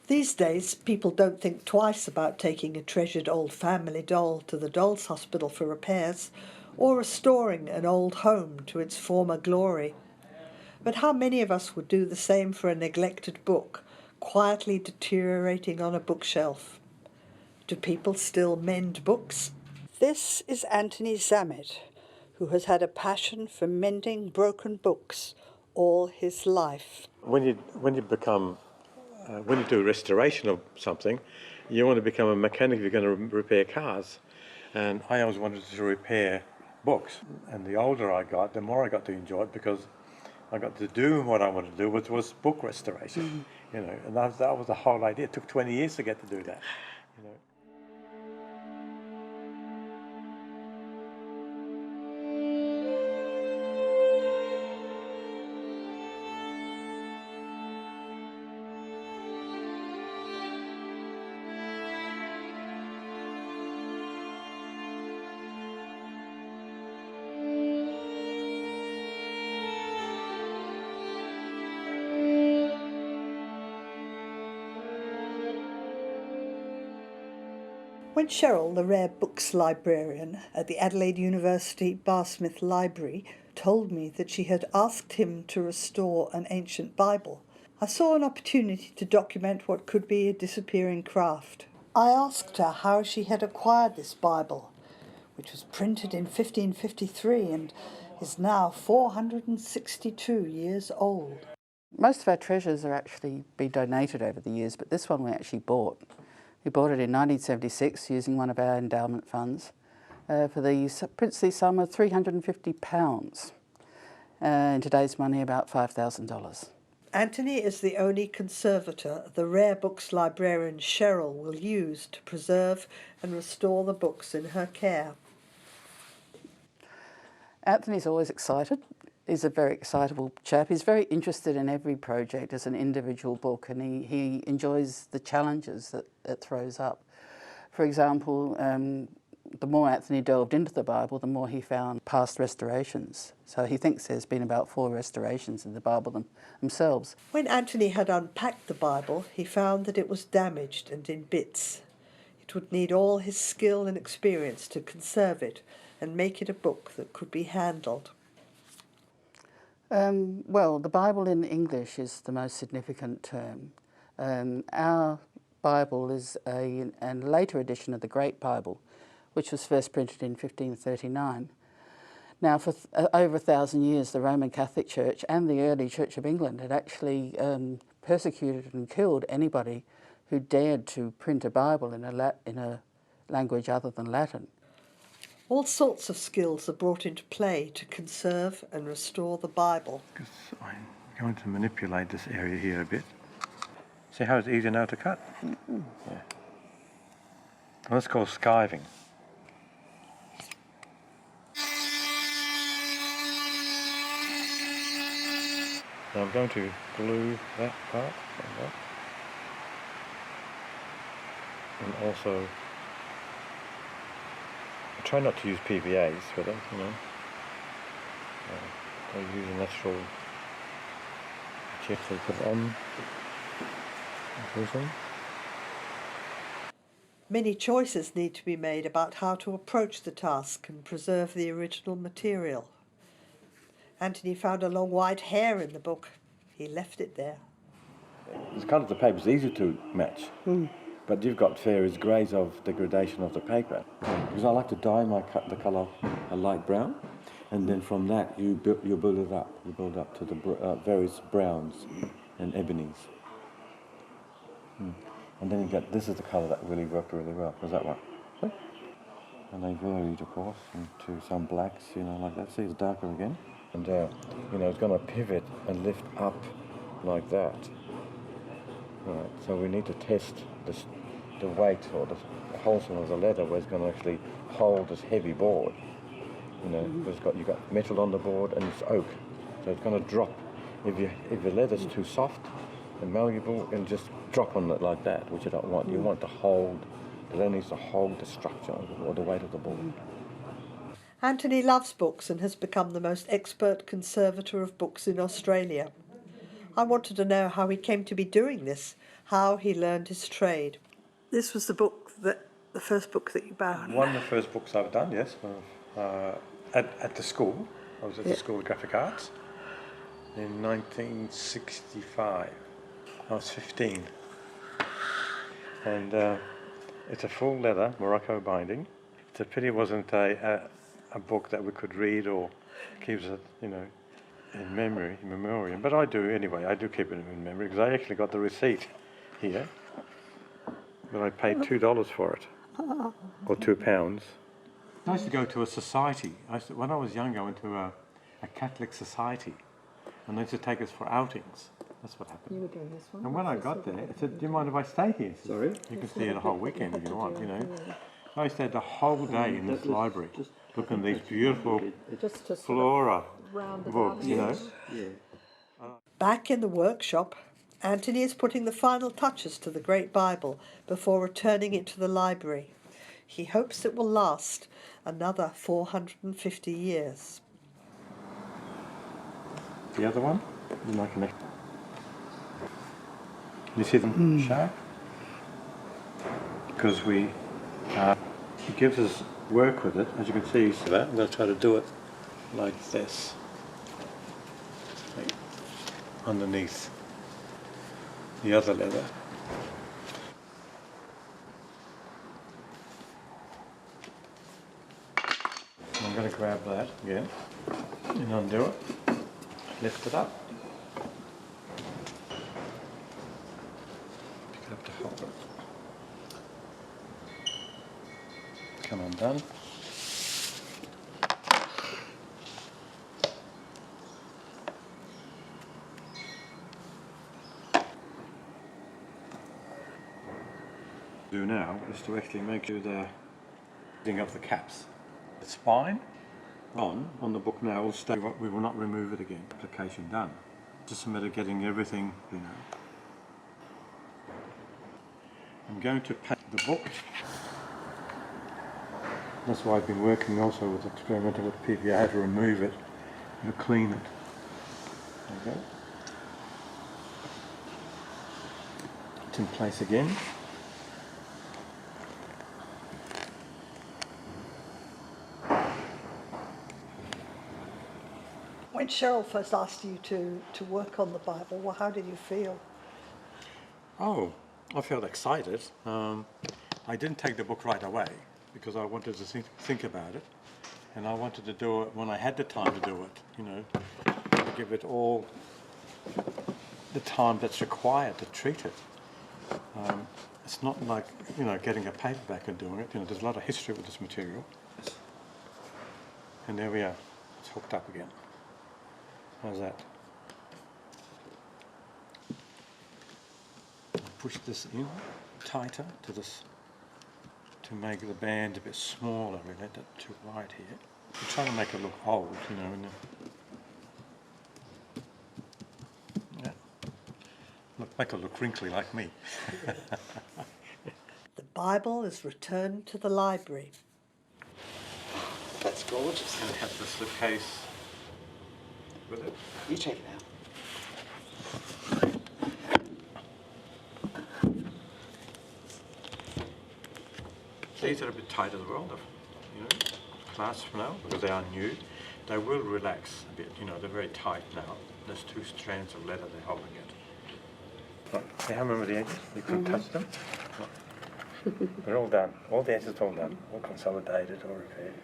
These days, people don't think twice about taking a treasured old family doll to the dolls' hospital for repairs or restoring an old home to its former glory. But how many of us would do the same for a neglected book, quietly deteriorating on a bookshelf? Do people still mend books? This is Anthony Zammit, who has had a passion for mending broken books all his life. When you do a restoration of something, you want to become a mechanic if you're going to repair cars. And I always wanted to repair books. And the older I got, the more I got to enjoy it, because I got to do what I wanted to do, which was book restoration. You know, and that was the whole idea. It took 20 years to get to do that. You know. When Cheryl, the rare books librarian at the Adelaide University Barsmith Library, told me that she had asked him to restore an ancient Bible, I saw an opportunity to document what could be a disappearing craft. I asked her how she had acquired this Bible, which was printed in 1553 and is now 462 years old. Most of our treasures are actually been donated over the years, but this one we actually bought. We bought it in 1976 using one of our endowment funds for the princely sum of £350. In today's money, about $5,000. Anthony is the only conservator the rare books librarian Cheryl will use to preserve and restore the books in her care. Anthony's always excited. He's a very excitable chap. He's very interested in every project as an individual book, and he enjoys the challenges that it throws up. For example, the more Anthony delved into the Bible, the more he found past restorations. So he thinks there's been about 4 restorations in the Bible themselves. When Anthony had unpacked the Bible, he found that it was damaged and in bits. It would need all his skill and experience to conserve it and make it a book that could be handled. Well, the Bible in English is the most significant term. Our Bible is a later edition of the Great Bible, which was first printed in 1539. Now, for over 1,000 years, the Roman Catholic Church and the early Church of England had actually persecuted and killed anybody who dared to print a Bible in a language other than Latin. All sorts of skills are brought into play to conserve and restore the Bible. Because I'm going to manipulate this area here a bit. See how it's easier now to cut? Yeah. And that's called skiving. Now I'm going to glue that part like that. And also, I try not to use PVAs for them, you know. I use a natural chip to put it on. Many choices need to be made about how to approach the task and preserve the original material. Anthony found a long white hair in the book. He left it there. The colour of the paper is easy to match, but you've got various greys of degradation of the paper. Because I like to dye the colour a light brown, and then from that you build it up. You build up to the various browns and ebonies. And then you get, this is the colour that really worked really well. Was that one? See? And they varied, of course, into some blacks, you know, like that. See, it's darker again. And, you know, it's going to pivot and lift up like that. Right, so we need to test the weight or the wholesome of the leather where it's going to actually hold this heavy board. You know, because you've got metal on the board and it's oak, so it's going to drop. If the leather's too soft and malleable, it'll just drop on it like that, which you don't want. You want to hold, the leather needs to hold the structure or the weight of the board. Anthony loves books and has become the most expert conservator of books in Australia. I wanted to know how he came to be doing this, how he learned his trade. This was the first book that you bound. One of the first books I've done, yes, at the school. I was at the School of Graphic Arts in 1965. I was 15. And it's a full leather Morocco binding. It's a pity it wasn't a book that we could read or keeps it, you know, in memoriam. But I do anyway. I do keep it in memory because I actually got the receipt here. But I paid $2 for it, or £2. I used to go to a society. When I was younger, I went to a Catholic society, and they used to take us for outings. That's what happened. You were doing this one. And when I got there, I said, "Do you mind if I stay here?" Sorry. You can stay here the whole weekend if you want, you know. I stayed the whole day in this library, looking at these beautiful flora books, you know. Back in the workshop, Anthony is putting the final touches to the Great Bible before returning it to the library. He hopes it will last another 450 years. The other one, you see them sharp? Because it gives us work with it, as you can see. So that I'm going to try to do it like this, like underneath the other leather. I'm going to grab that again and undo it, lift it up, pick it up to hold it, come undone. Do now is to actually make sure the thing of the caps. The spine on the book now will stay. We will not remove it again. Application done. Just a matter of getting everything, you know. I'm going to paint the book. That's why I've been working also with experimental with PPA. I had to remove it and clean it. There we go. It's in place again. When Cheryl first asked you to work on the Bible, well, how did you feel? Oh, I felt excited. I didn't take the book right away because I wanted to think about it, and I wanted to do it when I had the time to do it, you know, to give it all the time that's required to treat it. It's not like, you know, getting a paperback and doing it. You know, there's a lot of history with this material. And there we are. It's hooked up again. How's that? Push this in tighter to this to make the band a bit smaller. We let that too wide here. We're trying to make it look old, you know. Yeah. Make it look wrinkly like me. The Bible is returned to the library. That's gorgeous. And have the slipcase with it. You check it out. These are a bit tight as well, you know, clasps now, because they are new. They will relax a bit, you know, they're very tight now. There's two strands of leather they're holding it. Right, see how remember the edges? You couldn't touch them? They're all done. All the edges are all done. All consolidated, all repaired.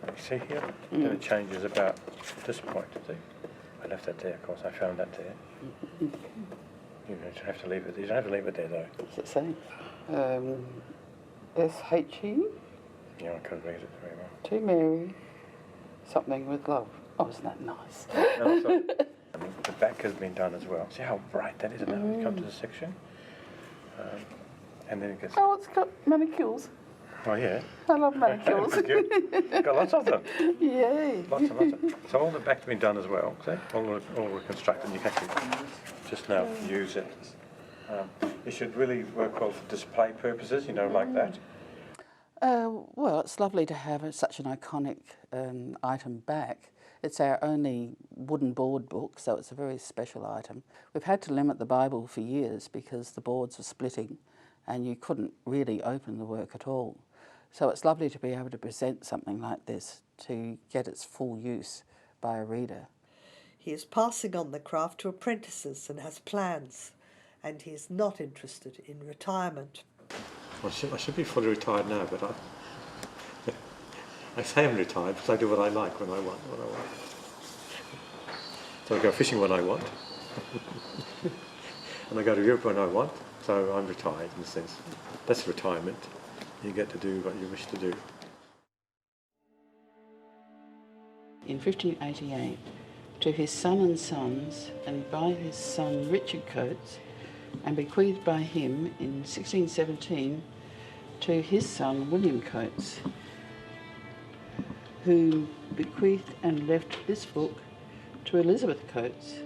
You see here? Then it changes about this point, see? I left that there, of course. I found that there. You don't have to leave it. You don't have to leave it there, though. What's it say? S-H-E? Yeah, I couldn't read it very well. To Mary. Something with love. Oh, isn't that nice? And also, the back has been done as well. See how bright that is now? You come to the section, and then it gets... Oh, it's got manicures. Oh, yeah. I love manicures. Got lots of them. Yay. Lots and lots of them. So all the back's been done as well, see? All reconstructed. You can actually just now use it. It should really work well for display purposes, you know, like that. Well, it's lovely to have such an iconic item back. It's our only wooden board book, so it's a very special item. We've had to limit the Bible for years because the boards were splitting and you couldn't really open the work at all. So it's lovely to be able to present something like this to get its full use by a reader. He is passing on the craft to apprentices and has plans, and he is not interested in retirement. I should be fully retired now, but I say I'm retired because I do what I like when I want. So I go fishing when I want, and I go to Europe when I want, so I'm retired in a sense. That's retirement. You get to do what you wish to do. In 1588, to his son and sons, and by his son Richard Coates, and bequeathed by him in 1617 to his son William Coates, who bequeathed and left this book to Elizabeth Coates,